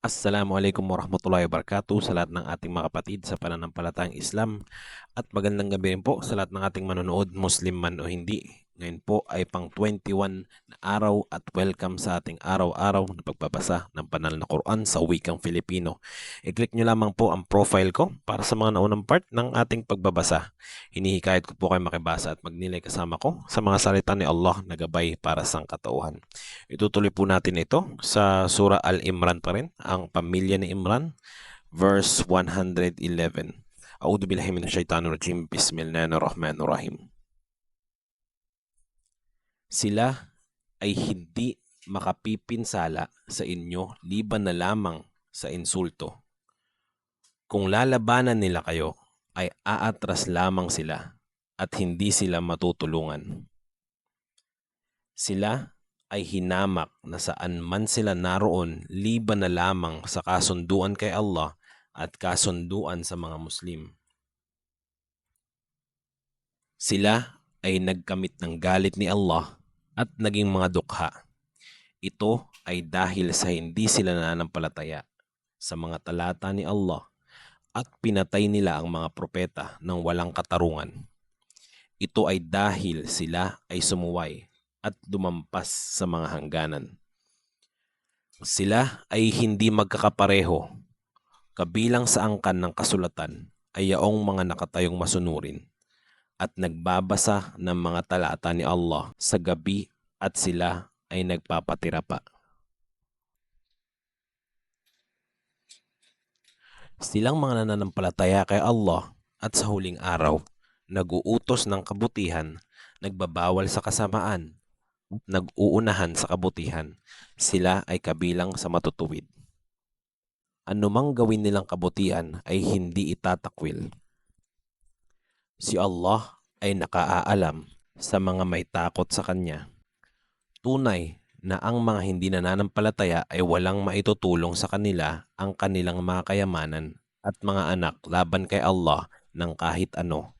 Assalamualaikum warahmatullahi wabarakatuh sa lahat ng ating mga kapatid sa pananampalatayang Islam at magandang gabi rin po sa lahat ng ating manonood, Muslim man o hindi. Ngayon po ay pang 21 na araw at welcome sa ating araw-araw na pagbabasa ng banal na Quran sa wikang Filipino. I-click nyo lamang po ang profile ko para sa mga naunang part ng ating pagbabasa. Hinihikayat ko po kayo makibasa at magnilay kasama ko sa mga salita ni Allah na gabay para sa katauhan. Itutuloy po natin ito sa Surah Al-Imran pa rin, ang pamilya ni Imran, verse 111. A'udhu billahi minasyaitanir rajim. Bismillahirrahmanirrahim. Sila ay hindi makapipinsala sa inyo liban na lamang sa insulto. Kung lalabanan nila kayo, ay aatras lamang sila at hindi sila matutulungan. Sila ay hinamak na saan man sila naroon liban na lamang sa kasunduan kay Allah at kasunduan sa mga Muslim. Sila ay nagkamit ng galit ni Allah at naging mga dukha. Ito ay dahil sa hindi sila nananampalataya sa mga talata ni Allah at pinatay nila ang mga propeta ng walang katarungan. Ito ay dahil sila ay sumuway at dumampas sa mga hangganan. Sila ay hindi magkakapareho. Kabilang sa angkan ng kasulatan ay yaong mga nakatayong masunurin at nagbabasa ng mga talata ni Allah sa gabi at sila ay nagpapatira pa. Silang mga nananampalataya kay Allah at sa huling araw, nag-uutos ng kabutihan, nagbabawal sa kasamaan, nag-uunahan sa kabutihan, sila ay kabilang sa matutuwid. Anumang gawin nilang kabutihan ay hindi itatakwil. Si Allah ay nakaalam sa mga may takot sa Kanya. Tunay na ang mga hindi nananampalataya ay walang maitutulong sa kanila ang kanilang mga kayamanan at mga anak laban kay Allah ng kahit ano.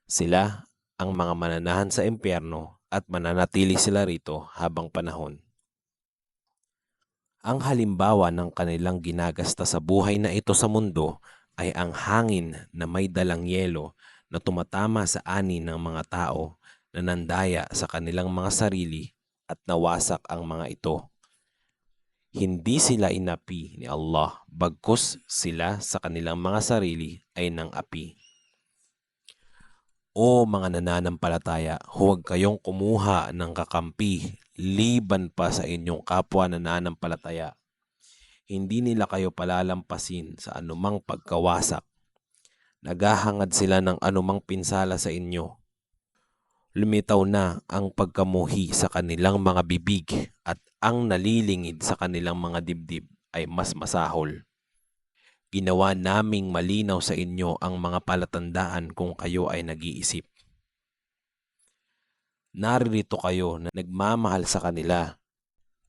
Sila ang mga mananahan sa impyerno at mananatili sila rito habang panahon. Ang halimbawa ng kanilang ginagasta sa buhay na ito sa mundo ay ang hangin na may dalang yelo na tumatama sa ani ng mga tao na nandaya sa kanilang mga sarili at nawasak ang mga ito. Hindi sila inapi ni Allah, bagkus sila sa kanilang mga sarili ay ng api. O mga nananampalataya, huwag kayong kumuha ng kakampi liban pa sa inyong kapwa nananampalataya. Hindi nila kayo palalampasin sa anumang pagkawasak. Naghahangad sila ng anumang pinsala sa inyo. Lumitaw na ang pagkamuhi sa kanilang mga bibig at ang nalilingid sa kanilang mga dibdib ay mas masahol. Ginawa naming malinaw sa inyo ang mga palatandaan kung kayo ay nag-iisip. Naririto kayo na nagmamahal sa kanila,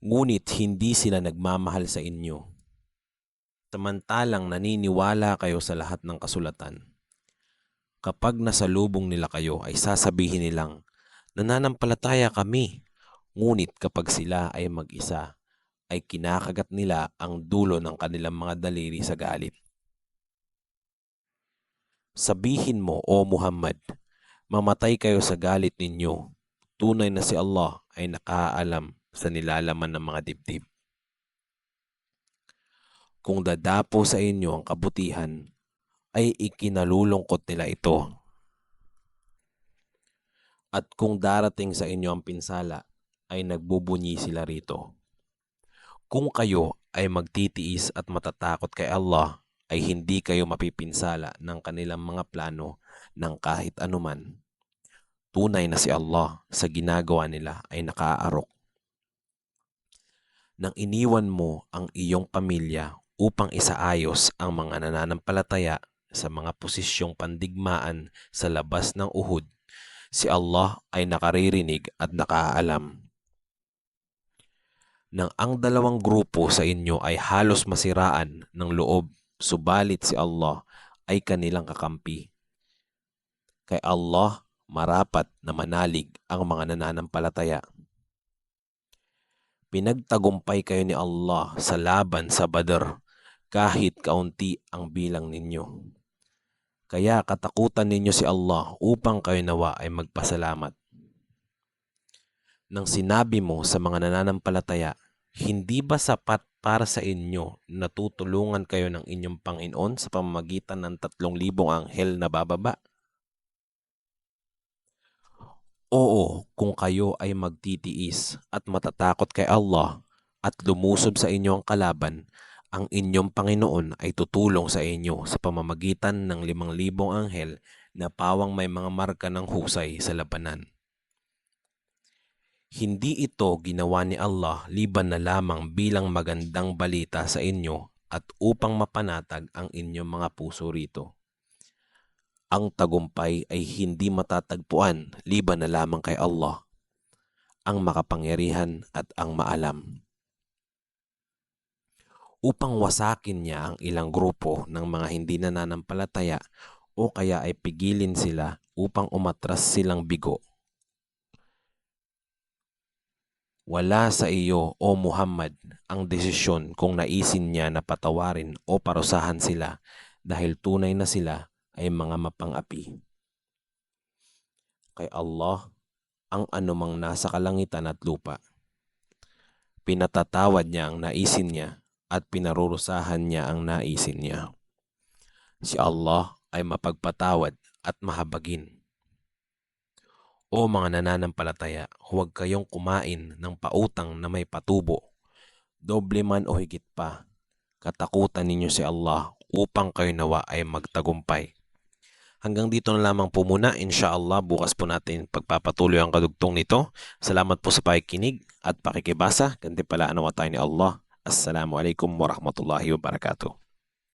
ngunit hindi sila nagmamahal sa inyo. Samantalang naniniwala kayo sa lahat ng kasulatan. Kapag nasalubong nila kayo ay sasabihin nilang, nananampalataya kami. Ngunit kapag sila ay mag-isa, ay kinakagat nila ang dulo ng kanilang mga daliri sa galit. Sabihin mo, O Muhammad, mamatay kayo sa galit ninyo. Tunay na si Allah ay nakaalam sa nilalaman ng mga dibdib. Kung dadapo sa inyo ang kabutihan, ay ikinalulungkot nila ito. At kung darating sa inyo ang pinsala, ay nagbubunyi sila rito. Kung kayo ay magtitiis at matatakot kay Allah, ay hindi kayo mapipinsala ng kanilang mga plano ng kahit anuman. Tunay na si Allah sa ginagawa nila ay nakaarok. Nang iniwan mo ang iyong pamilya upang isaayos ang mga nananampalataya sa mga posisyong pandigmaan sa labas ng Uhud, si Allah ay nakaririnig at nakaalam. Nang ang dalawang grupo sa inyo ay halos masiraan ng loob, subalit si Allah ay kanilang kakampi. Kay Allah marapat na manalig ang mga nananampalataya. Pinagtagumpay kayo ni Allah sa laban sa Badr kahit kaunti ang bilang ninyo. Kaya katakutan ninyo si Allah upang kayo nawa ay magpasalamat. Nang sinabi mo sa mga nananampalataya, hindi ba sapat para sa inyo na tutulungan kayo ng inyong Panginoon sa pamamagitan ng 3,000 anghel na bababa? Oo, kung kayo ay magtitiis at matatakot kay Allah at lumusob sa inyo ang kalaban, ang inyong Panginoon ay tutulong sa inyo sa pamamagitan ng 5,000 anghel na pawang may mga marka ng husay sa labanan. Hindi ito ginawa ni Allah liban na lamang bilang magandang balita sa inyo at upang mapanatag ang inyong mga puso rito. Ang tagumpay ay hindi matatagpuan liban na lamang kay Allah, ang makapangyarihan at ang maalam. Upang wasakin niya ang ilang grupo ng mga hindi nananampalataya o kaya ay pigilin sila upang umatras silang bigo. Wala sa iyo, O Muhammad, ang desisyon kung naisin niya na patawarin o parusahan sila dahil tunay na sila ay mga mapang-api. Kay Allah ang anumang nasa kalangitan at lupa. Pinatatawad niya ang naisin niya at pinarurusahan niya ang naisin niya. Si Allah ay mapagpatawad at mahabagin. O mga nananampalataya, huwag kayong kumain ng pautang na may patubo, doble man o higit pa. Katakutan ninyo si Allah upang kayo nawa ay magtagumpay. Hanggang dito na lamang po muna. Inshallah, bukas po natin pagpapatuloy ang kadugtong nito. Salamat po sa pakikinig at pakikibasa. Ganti pala tayo ni Allah. Assalamualaikum warahmatullahi wabarakatuh.